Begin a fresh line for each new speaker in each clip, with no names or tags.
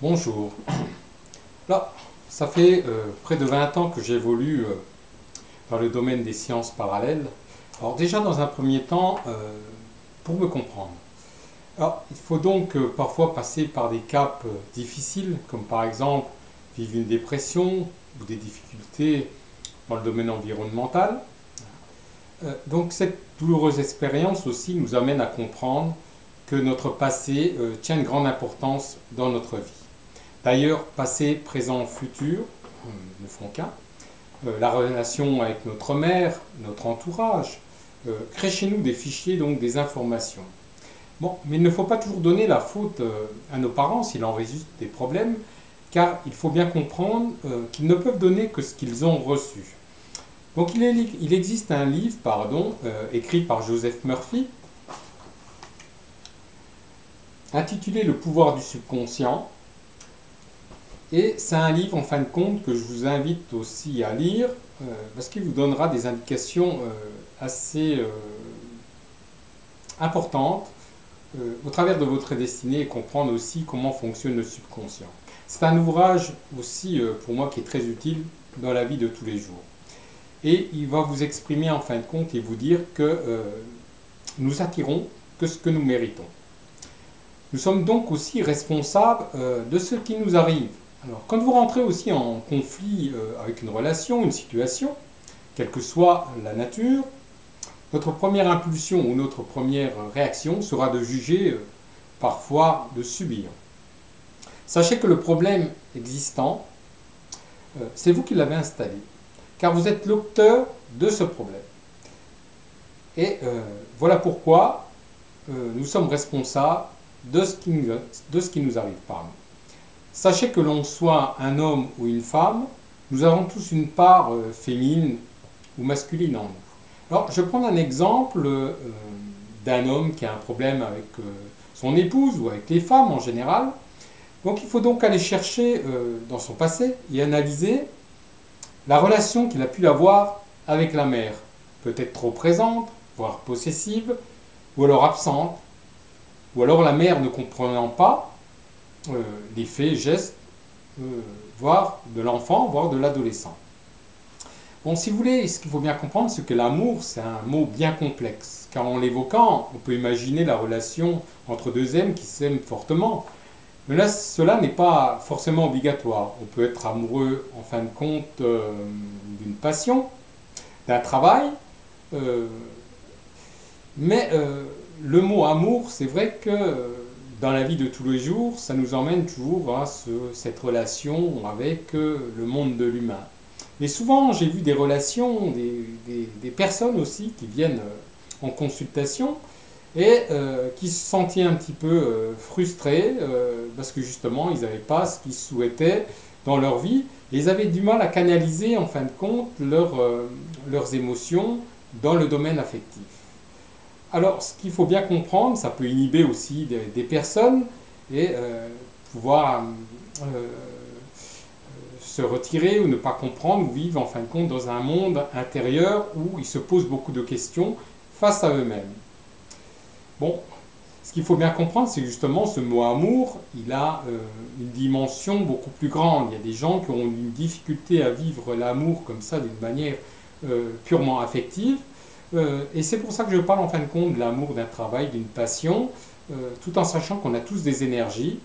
Bonjour. Là, ça fait près de 20 ans que j'évolue dans le domaine des sciences parallèles. Alors déjà, dans un premier temps, pour me comprendre. Alors, il faut donc parfois passer par des caps difficiles, comme par exemple vivre une dépression ou des difficultés dans le domaine environnemental. Donc cette douloureuse expérience aussi nous amène à comprendre que notre passé tient une grande importance dans notre vie. D'ailleurs, passé, présent, futur ne font qu'un. La relation avec notre mère, notre entourage, crée chez nous des fichiers, donc des informations. Bon, mais il ne faut pas toujours donner la faute à nos parents s'il en résulte des problèmes, car il faut bien comprendre qu'ils ne peuvent donner que ce qu'ils ont reçu. Donc il existe un livre, écrit par Joseph Murphy, intitulé Le pouvoir du subconscient. Et c'est un livre, en fin de compte, que je vous invite aussi à lire, parce qu'il vous donnera des indications assez importantes au travers de votre destinée et comprendre aussi comment fonctionne le subconscient. C'est un ouvrage aussi, pour moi, qui est très utile dans la vie de tous les jours. Et il va vous exprimer, en fin de compte, et vous dire que nous attirons que ce que nous méritons. Nous sommes donc aussi responsables de ce qui nous arrive. Alors, quand vous rentrez aussi en conflit avec une relation, une situation, quelle que soit la nature, notre première impulsion ou notre première réaction sera de juger, parfois de subir. Sachez que le problème existant, c'est vous qui l'avez installé, car vous êtes l'auteur de ce problème. Et voilà pourquoi nous sommes responsables de ce qui nous arrive. Sachez que l'on soit un homme ou une femme, nous avons tous une part féminine ou masculine en nous. Alors, je vais prendre un exemple d'un homme qui a un problème avec son épouse ou avec les femmes en général. Donc, il faut donc aller chercher dans son passé et analyser la relation qu'il a pu avoir avec la mère. Peut-être trop présente, voire possessive, ou alors absente, ou alors la mère ne comprenant pas les faits, gestes, voire de l'enfant, voire de l'adolescent. Bon, si vous voulez, ce qu'il faut bien comprendre, c'est que l'amour, c'est un mot bien complexe. Car en l'évoquant, on peut imaginer la relation entre deux êtres qui s'aiment fortement. Mais là, cela n'est pas forcément obligatoire. On peut être amoureux, en fin de compte, d'une passion, d'un travail. Mais le mot amour, c'est vrai que dans la vie de tous les jours, ça nous emmène toujours à cette relation avec le monde de l'humain. Mais souvent, j'ai vu des relations, des personnes aussi qui viennent en consultation et qui se sentaient un petit peu frustrées parce que justement, ils n'avaient pas ce qu'ils souhaitaient dans leur vie et ils avaient du mal à canaliser, en fin de compte, leurs émotions dans le domaine affectif. Alors, ce qu'il faut bien comprendre, ça peut inhiber aussi des personnes et pouvoir se retirer ou ne pas comprendre ou vivre en fin de compte dans un monde intérieur où ils se posent beaucoup de questions face à eux-mêmes. Bon, ce qu'il faut bien comprendre, c'est justement ce mot amour, il a une dimension beaucoup plus grande. Il y a des gens qui ont une difficulté à vivre l'amour comme ça d'une manière purement affective. Et c'est pour ça que je parle en fin de compte de l'amour, d'un travail, d'une passion, tout en sachant qu'on a tous des énergies.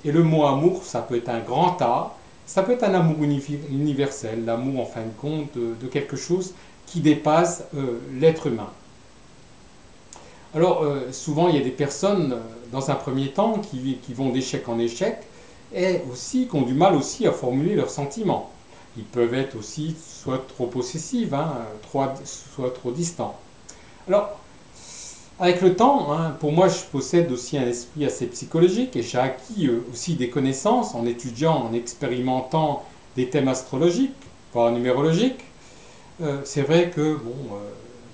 Et le mot amour, ça peut être un grand A, ça peut être un amour universel, l'amour en fin de compte de quelque chose qui dépasse l'être humain. Alors souvent il y a des personnes dans un premier temps qui vont d'échec en échec et aussi qui ont du mal aussi à formuler leurs sentiments. Ils peuvent être aussi soit trop possessifs, soit trop distants. Alors, avec le temps, pour moi, je possède aussi un esprit assez psychologique et j'ai acquis aussi des connaissances en étudiant, en expérimentant des thèmes astrologiques, voire numérologiques. C'est vrai que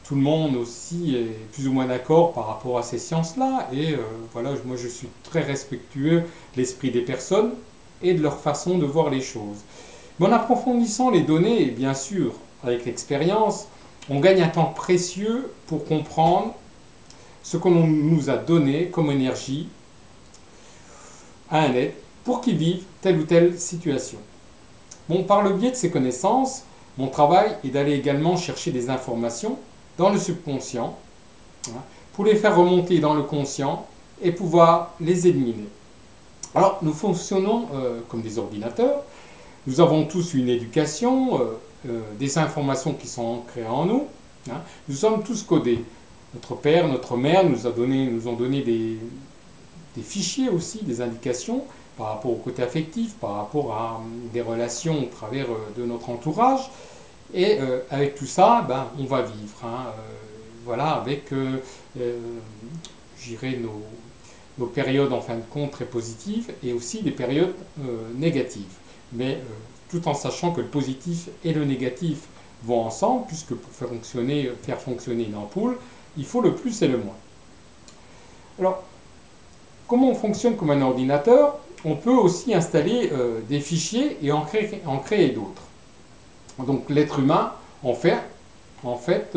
tout le monde aussi est plus ou moins d'accord par rapport à ces sciences-là et voilà, moi je suis très respectueux de l'esprit des personnes et de leur façon de voir les choses. Mais en approfondissant les données, et bien sûr, avec l'expérience, on gagne un temps précieux pour comprendre ce que l'on nous a donné comme énergie à un être pour qu'ils vivent telle ou telle situation. Bon, par le biais de ces connaissances, mon travail est d'aller également chercher des informations dans le subconscient, hein, pour les faire remonter dans le conscient et pouvoir les éliminer. Alors, nous fonctionnons comme des ordinateurs. Nous avons tous une éducation, des informations qui sont ancrées en nous. Hein. Nous sommes tous codés. Notre père, notre mère nous ont donné des fichiers aussi, des indications par rapport au côté affectif, par rapport à des relations au travers de notre entourage. Et avec tout ça, ben, on va vivre. Hein. Voilà, avec, j'irai nos périodes en fin de compte très positives et aussi des périodes négatives. Mais tout en sachant que le positif et le négatif vont ensemble, puisque pour faire fonctionner une ampoule, il faut le plus et le moins. Alors, comment on fonctionne comme un ordinateur? On peut aussi installer des fichiers et en créer d'autres. Donc l'être humain en fait,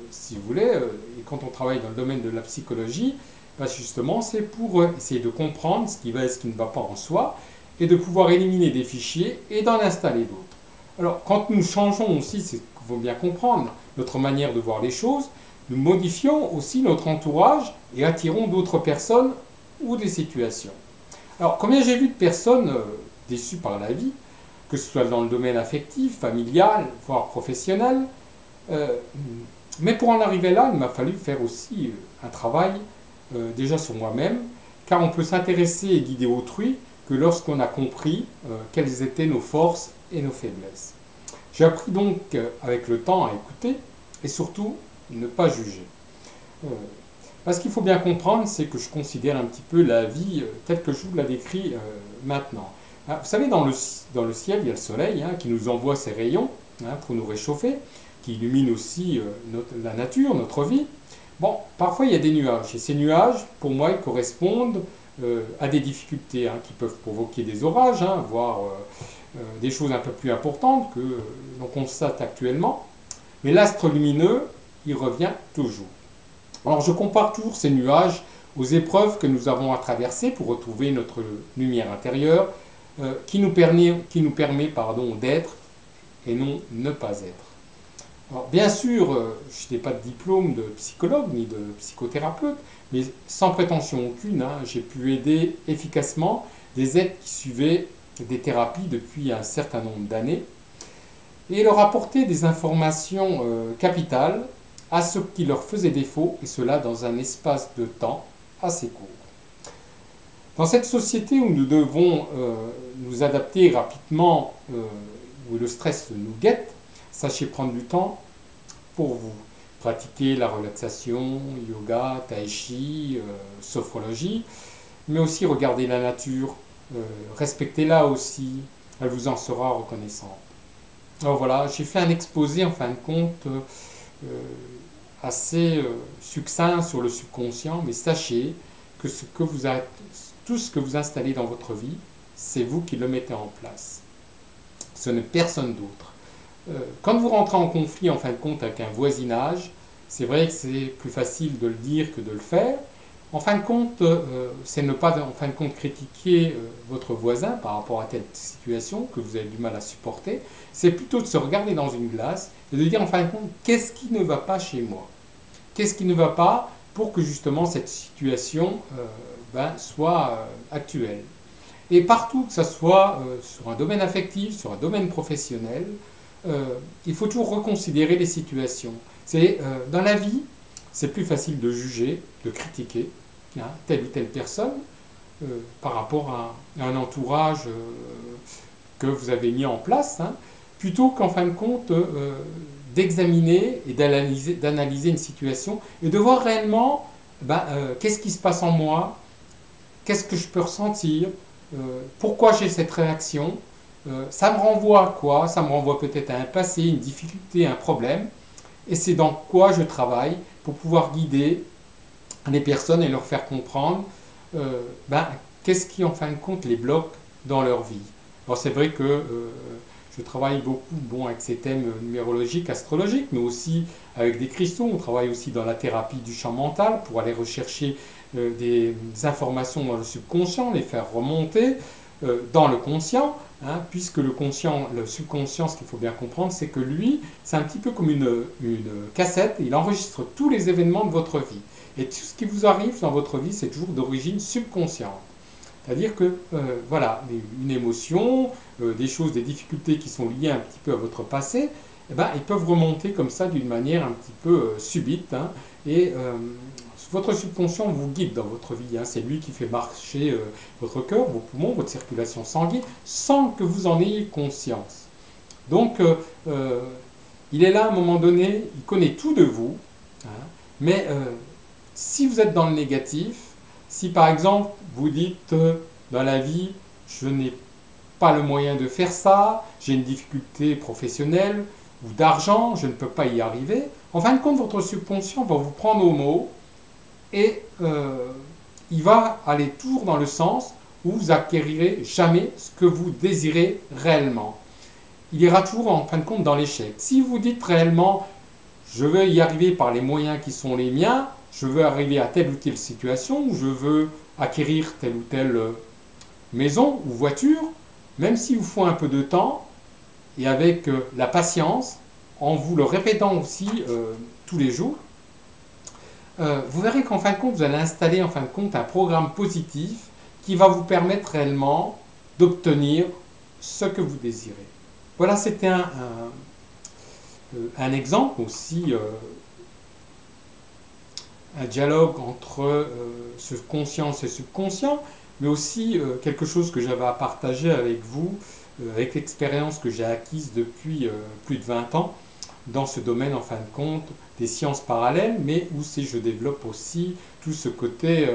si vous voulez, et quand on travaille dans le domaine de la psychologie, ben justement c'est pour essayer de comprendre ce qui va et ce qui ne va pas en soi, et de pouvoir éliminer des fichiers et d'en installer d'autres. Alors quand nous changeons aussi, c'est qu'il faut bien comprendre, notre manière de voir les choses, nous modifions aussi notre entourage et attirons d'autres personnes ou des situations. Alors combien j'ai vu de personnes déçues par la vie, que ce soit dans le domaine affectif, familial, voire professionnel. Mais pour en arriver là, il m'a fallu faire aussi un travail déjà sur moi-même, car on peut s'intéresser et guider autrui que lorsqu'on a compris quelles étaient nos forces et nos faiblesses. J'ai appris donc avec le temps à écouter et surtout ne pas juger. Parce qu'il faut bien comprendre, c'est que je considère un petit peu la vie telle que je vous la décris maintenant. Vous savez, dans le ciel, il y a le soleil qui nous envoie ses rayons pour nous réchauffer, qui illumine aussi la nature, notre vie. Bon, parfois il y a des nuages, et ces nuages, pour moi, ils correspondent à des difficultés qui peuvent provoquer des orages, voire des choses un peu plus importantes que l'on constate actuellement. Mais l'astre lumineux, il revient toujours. Alors je compare toujours ces nuages aux épreuves que nous avons à traverser pour retrouver notre lumière intérieure, qui nous permet d'être et non ne pas être. Alors, bien sûr, je n'ai pas de diplôme de psychologue ni de psychothérapeute, mais sans prétention aucune, j'ai pu aider efficacement des êtres qui suivaient des thérapies depuis un certain nombre d'années et leur apporter des informations capitales à ce qui leur faisait défaut, et cela dans un espace de temps assez court. Dans cette société où nous devons nous adapter rapidement, où le stress nous guette, sachez prendre du temps pour vous. Pratiquer la relaxation, yoga, tai chi, sophrologie, mais aussi regarder la nature, respectez-la aussi, elle vous en sera reconnaissante. Alors voilà, j'ai fait un exposé en fin de compte assez succinct sur le subconscient, mais sachez que tout ce que vous installez dans votre vie, c'est vous qui le mettez en place. Ce n'est personne d'autre. Quand vous rentrez en conflit en fin de compte avec un voisinage, c'est vrai que c'est plus facile de le dire que de le faire. En fin de compte, c'est ne pas en fin de compte critiquer votre voisin par rapport à telle situation que vous avez du mal à supporter. C'est plutôt de se regarder dans une glace et de dire en fin de compte, qu'est-ce qui ne va pas chez moi? Qu'est-ce qui ne va pas pour que justement cette situation soit actuelle? Et partout, que ce soit sur un domaine affectif, sur un domaine professionnel, il faut toujours reconsidérer les situations. Dans la vie, c'est plus facile de juger, de critiquer telle ou telle personne par rapport à un entourage que vous avez mis en place, plutôt qu'en fin de compte d'examiner et d'analyser une situation et de voir réellement qu'est-ce qui se passe en moi, qu'est-ce que je peux ressentir, pourquoi j'ai cette réaction, ça me renvoie à quoi? Ça me renvoie peut-être à un passé, une difficulté, un problème, et c'est dans quoi je travaille pour pouvoir guider les personnes et leur faire comprendre qu'est-ce qui en fin de compte les bloque dans leur vie. Alors c'est vrai que je travaille beaucoup avec ces thèmes numérologiques, astrologiques, mais aussi avec des cristaux. On travaille aussi dans la thérapie du champ mental pour aller rechercher des informations dans le subconscient, les faire remonter. dans le conscient, hein, puisque le conscient, le subconscient, ce qu'il faut bien comprendre, c'est que lui, c'est un petit peu comme une cassette, il enregistre tous les événements de votre vie. Et tout ce qui vous arrive dans votre vie, c'est toujours d'origine subconsciente. C'est-à-dire que, voilà, une émotion, des choses, des difficultés qui sont liées un petit peu à votre passé, eh ben, ils peuvent remonter comme ça d'une manière un petit peu subite, hein, et votre subconscient vous guide dans votre vie, hein, c'est lui qui fait marcher votre cœur, vos poumons, votre circulation sanguine, sans que vous en ayez conscience. Donc, il est là à un moment donné, il connaît tout de vous, hein, mais si vous êtes dans le négatif, si par exemple vous dites dans la vie, je n'ai pas le moyen de faire ça, j'ai une difficulté professionnelle ou d'argent, je ne peux pas y arriver, en fin de compte, votre subconscient va vous prendre au mot et il va aller toujours dans le sens où vous acquérirez jamais ce que vous désirez réellement. Il ira toujours en fin de compte dans l'échec. Si vous dites réellement, je veux y arriver par les moyens qui sont les miens, je veux arriver à telle ou telle situation, ou je veux acquérir telle ou telle maison ou voiture, même s'il vous faut un peu de temps, et avec la patience, en vous le répétant aussi tous les jours, vous verrez qu'en fin de compte, vous allez installer en fin de compte un programme positif qui va vous permettre réellement d'obtenir ce que vous désirez. Voilà, c'était un exemple aussi, un dialogue entre ce conscience et subconscient, mais aussi quelque chose que j'avais à partager avec vous, avec l'expérience que j'ai acquise depuis plus de 20 ans dans ce domaine, en fin de compte, des sciences parallèles, mais où je développe aussi tout ce côté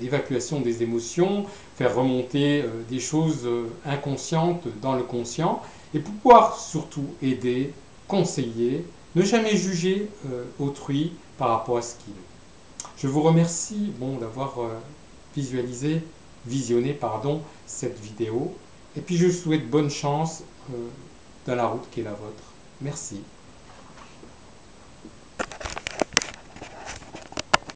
évacuation des émotions, faire remonter des choses inconscientes dans le conscient, et pour pouvoir surtout aider, conseiller, ne jamais juger autrui par rapport à ce qu'il est. Je vous remercie d'avoir visionné cette vidéo, et puis je vous souhaite bonne chance dans la route qui est la vôtre. Merci.